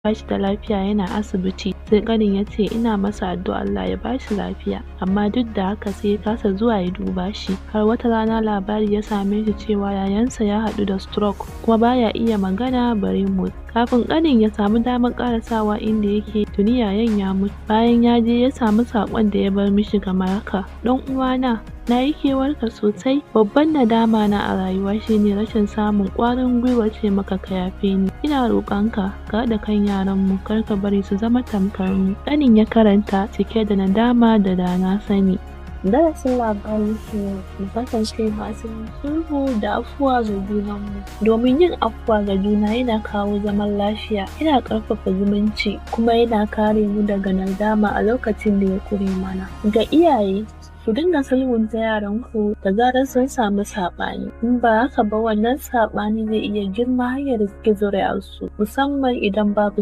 bashi da lafiya yana asibiti, sai ƙanin ya ce ina masa addu'ar Allah ya bashi lafiya, amma duk da haka sai ya kasa zuwa ya duba shi. Har wata rana labari ya same shi cewa yayansa ya haɗu da stroke kuma baya iya magana bare motsi. Kafin ƙanin ya samu damar ƙarasawa inda yake, tuni yayan ya mutu. Bayan ya je ya samu saƙon da ya bar mishi kamar haka: ɗan uwana, na yi kewarka sosai. Babban nadama na a rayuwa shine rashin samun ƙwarin gwiwar ce maka ka yafe ni. Ina roƙonka ka haɗa kan yaranmu, kar ka bari su zama tamkar mu. Ƙanin ya karanta cike da nadama da na sani. Darasin labarin shi mu kasance masu sulhu da afuwa ga junanmu, domin yin afuwa ga juna yana kawo zaman lafiya, yana karfafa zumunci, kuma yana kare mu daga nadama a lokacin da ya kure mana. Ga iyaye, ku dinga sulhunta yaranku da zarar sun samu saɓani, in ba haka ba wannan saɓani zai iya girma har ya riski zuri'arsu, musamman idan babu